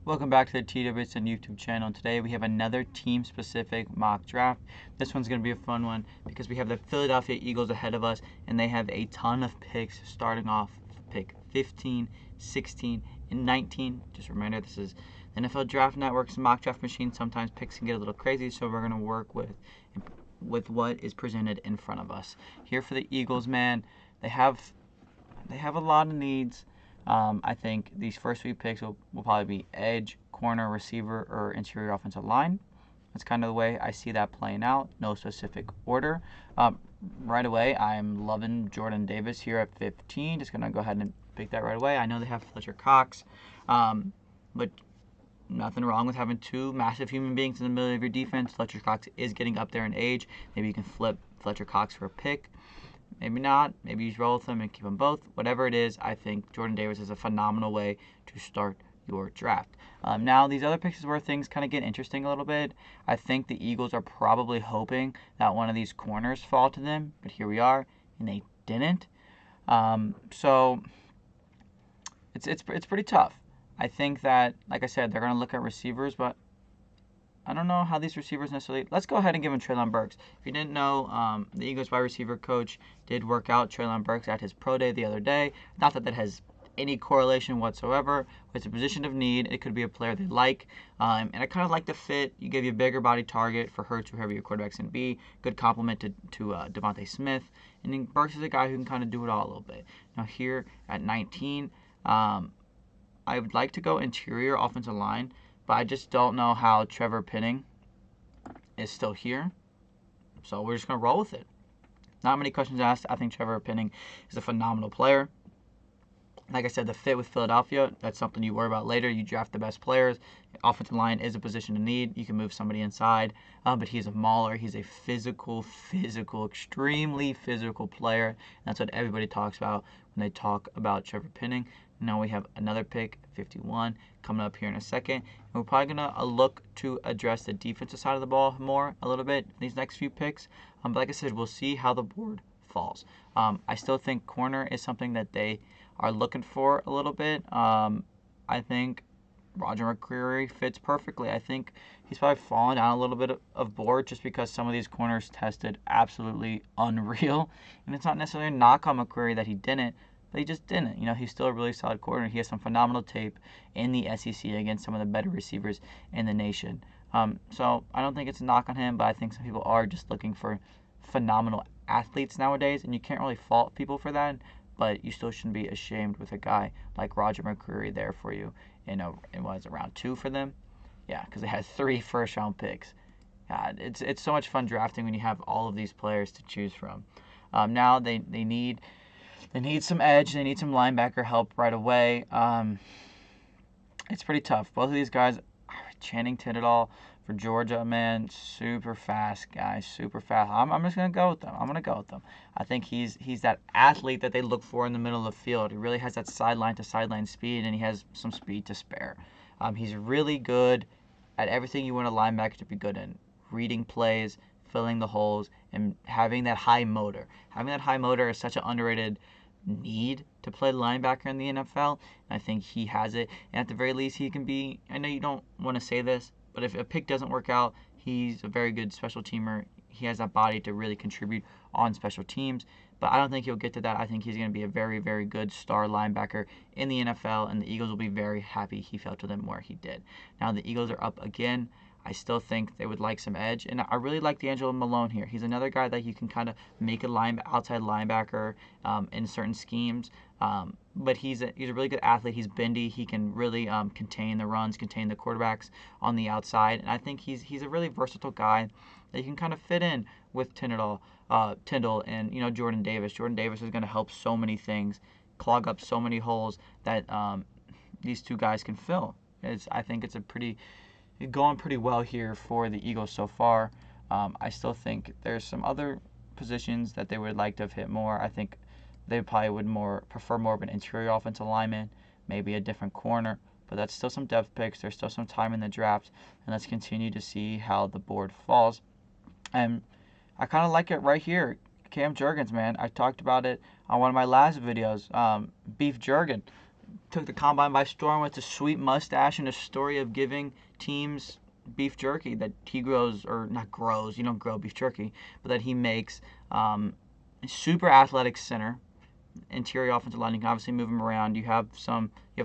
Welcome back to the TWSN YouTube channel. Today we have another team-specific mock draft. This one's going to be a fun one because we have the Philadelphia Eagles ahead of us, and they have a ton of picks starting off pick 15, 16, and 19. Just a reminder, this is the NFL Draft Network's mock draft machine. Sometimes picks can get a little crazy, so we're going to work with what is presented in front of us. Here for the Eagles, man, they have a lot of needs. I think these first few picks will probably be edge, corner, receiver, or interior offensive line. That's kind of the way I see that playing out. No specific order. Right away, I'm loving Jordan Davis here at 15. Just going to go ahead and pick that right away. I know they have Fletcher Cox, but nothing wrong with having two massive human beings in the middle of your defense. Fletcher Cox is getting up there in age. Maybe you can flip Fletcher Cox for a pick. Maybe not. Maybe you roll with them and keep them both. Whatever it is, I think Jordan Davis is a phenomenal way to start your draft. Now, these other picks is where things kind of get interesting a little bit. I think the Eagles are probably hoping that one of these corners fall to them, but here we are, and they didn't. So it's pretty tough. I think that, like I said, they're going to look at receivers, but I don't know how these receivers necessarily. Let's go ahead and give him Treylon Burks. If you didn't know, the Eagles wide receiver coach did work out Treylon Burks at his pro day the other day. Not that that has any correlation whatsoever. It's a position of need. It could be a player they like. And I kind of like the fit. You give you a bigger body target for Hurts, whoever your quarterback's going to be. Good compliment to Devontae Smith. And then Burks is a guy who can kind of do it all a little bit. Now here at 19, I would like to go interior offensive line. But I just don't know how Trevor Penning is still here. So we're just going to roll with it. Not many questions asked. I think Trevor Penning is a phenomenal player. Like I said, the fit with Philadelphia, that's something you worry about later. You draft the best players. Offensive line is a position of need. You can move somebody inside. But he's a mauler. He's a physical, extremely physical player. And that's what everybody talks about when they talk about Trevor Penning. Now we have another pick, 51, coming up here in a second. And we're probably going to look to address the defensive side of the ball more a little bit in these next few picks. But like I said, we'll see how the board falls. I still think corner is something that they are looking for a little bit. I think Roger McCreary fits perfectly. I think he's probably fallen down a little bit of board just because some of these corners tested absolutely unreal. And it's not necessarily a knock on McCreary that he didn't. But he just didn't. He's still a really solid corner. He has some phenomenal tape in the SEC against some of the better receivers in the nation. So I don't think it's a knock on him, but I think some people are just looking for phenomenal athletes nowadays, and you can't really fault people for that. But you still shouldn't be ashamed with a guy like Roger McCreary there for you. It was round 2 for them. Yeah, because they had 3 first-round picks. It's so much fun drafting when you have all of these players to choose from. Now they need some edge. They need some linebacker help right away. It's pretty tough. Both of these guys, Channing Tindall for Georgia, man, super fast guy, super fast. I'm just gonna go with them. I think he's that athlete that they look for in the middle of the field. He really has that sideline to sideline speed, and he has some speed to spare. He's really good at everything you want a linebacker to be good in: reading plays, filling the holes, and having that high motor. Having that high motor is such an underrated need to play linebacker in the NFL. And I think he has it. And at the very least, he can be, I know you don't want to say this, but if a pick doesn't work out, he's a very good special teamer. He has that body to really contribute on special teams. But I don't think he'll get to that. I think he's going to be a very, very good star linebacker in the NFL, and the Eagles will be very happy he fell to them where he did. Now the Eagles are up again. I still think they would like some edge, and I really like D'Angelo Malone here. He's another guy that you can kind of make a outside linebacker in certain schemes, but he's a really good athlete. He's bendy. He can really contain the runs, contain the quarterbacks on the outside, and I think he's a really versatile guy that you can kind of fit in with Tindall and Jordan Davis. Jordan Davis is going to help so many things, clog up so many holes that these two guys can fill. I think it's going pretty well here for the Eagles so far. I still think there's some other positions that they would like to have hit more. I think they probably would prefer more of an interior offensive lineman, maybe a different corner, but that's still some depth picks. There's still some time in the draft, and let's continue to see how the board falls. And I kind of like it right here. Cam Jurgens, man. I talked about it on one of my last videos. Beef Jurgen. took the combine by storm with a sweet mustache and a story of giving teams beef jerky that he grows, or not grows, you don't grow beef jerky, but that he makes. Super athletic center, interior offensive line. You can obviously move him around. You have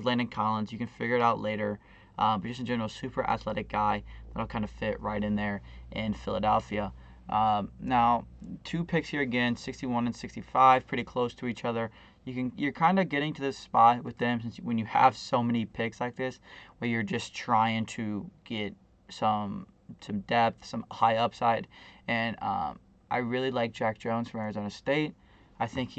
Landon Collins. You can figure it out later. But just in general, super athletic guy that'll kind of fit right in there in Philadelphia. Now, 2 picks here again, 61 and 65, pretty close to each other. You're kind of getting to this spot with them since when you have so many picks like this, where you're just trying to get some depth, some high upside, and I really like Jack Jones from Arizona State. I think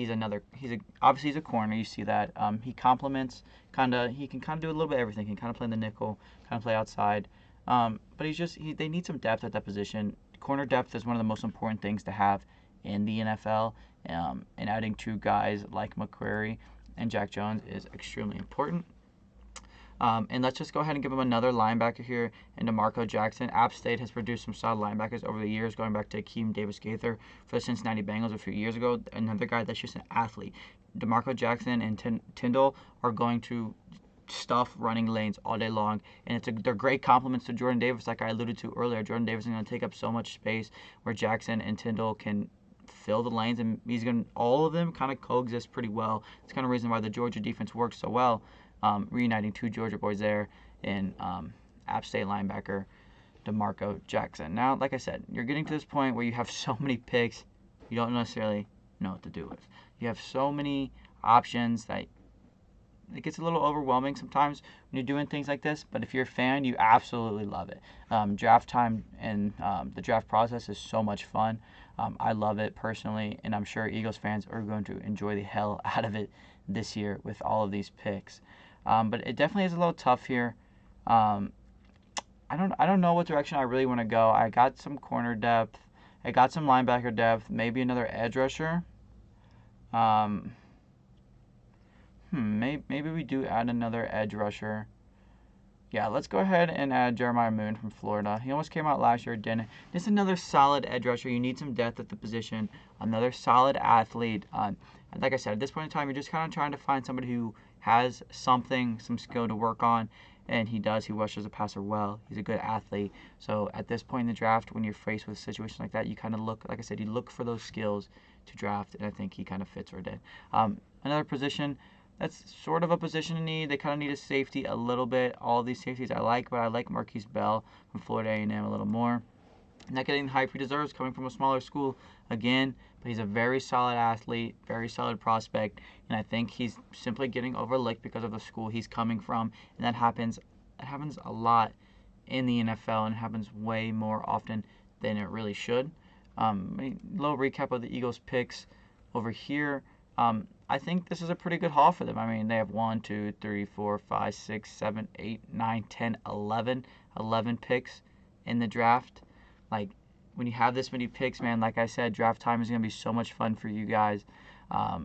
obviously he's a corner. You see that. He complements he can kind of do a little bit of everything. He can kind of play in the nickel, kind of play outside. But they need some depth at that position. Corner depth is one of the most important things to have in the NFL. And adding 2 guys like McQuarrie and Jack Jones is extremely important. And let's just go ahead and give him another linebacker here in DeMarco Jackson. App State has produced some solid linebackers over the years, going back to Akeem Davis-Gaither for the Cincinnati Bengals a few years ago. Another guy that's just an athlete. DeMarco Jackson and Tyndall are going to stuff running lanes all day long, and they're great compliments to Jordan Davis, like I alluded to earlier. Jordan Davis is going to take up so much space where Jackson and Tyndall can fill the lanes, and all of them kind of coexist pretty well. It's kind of the reason why the Georgia defense works so well. Reuniting 2 Georgia boys there in App State linebacker DeMarco Jackson. Now, like I said, you're getting to this point where you have so many picks, you don't necessarily know what to do with. You have so many options that it gets a little overwhelming sometimes when you're doing things like this, but if you're a fan, you absolutely love it. Draft time and the draft process is so much fun. I love it personally, and I'm sure Eagles fans are going to enjoy the hell out of it this year with all of these picks. But it definitely is a little tough here. I don't know what direction I really want to go. I got some corner depth. I got some linebacker depth. Maybe another edge rusher. Maybe we do add another edge rusher. Yeah, let's go ahead and add Jeremiah Moon from Florida. He almost came out last year, didn't. Just another solid edge rusher. You need some depth at the position. Another solid athlete. Like I said, at this point in time, you're just kind of trying to find somebody who has some skill to work on, and he does. He rushes the passer well. He's a good athlete. So at this point in the draft, when you're faced with a situation like that, you kind of look, like I said, you look for those skills to draft, and I think he kind of fits right in. Another position, that's sort of a position in need. They kind of need a safety a little bit. All these safeties I like, but I like Marquise Bell from Florida A&M a little more. Not getting the hype he deserves coming from a smaller school again, but he's a very solid athlete, very solid prospect, and I think he's simply getting overlooked because of the school he's coming from, and that happens a lot in the NFL, and it happens way more often than it really should. Little recap of the Eagles picks over here. I think this is a pretty good haul for them. I mean, they have 1, 2, 3, 4, 5, 6, 7, 8, 9, 10, 11 picks in the draft. Like, when you have this many picks, man, like I said, draft time is going to be so much fun for you guys. I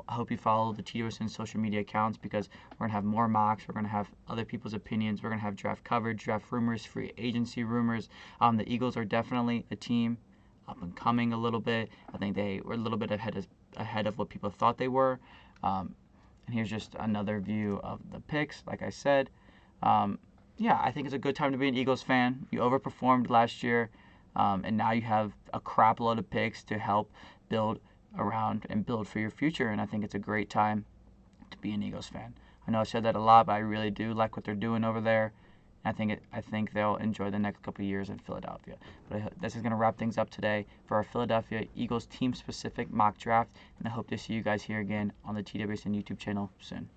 hope you follow the TWSN social media accounts, because we're going to have more mocks. We're going to have other people's opinions. We're going to have draft coverage, draft rumors, free agency rumors. The Eagles are definitely a team up and coming a little bit. I think they were a little bit ahead of what people thought they were. And here's just another view of the picks, like I said. Yeah, I think it's a good time to be an Eagles fan. You overperformed last year, and now you have a crap load of picks to help build around and build for your future, and I think it's a great time to be an Eagles fan. I know I said that a lot, but I really do like what they're doing over there. I think they'll enjoy the next couple of years in Philadelphia. But this is going to wrap things up today for our Philadelphia Eagles team-specific mock draft, and I hope to see you guys here again on the TWSN YouTube channel soon.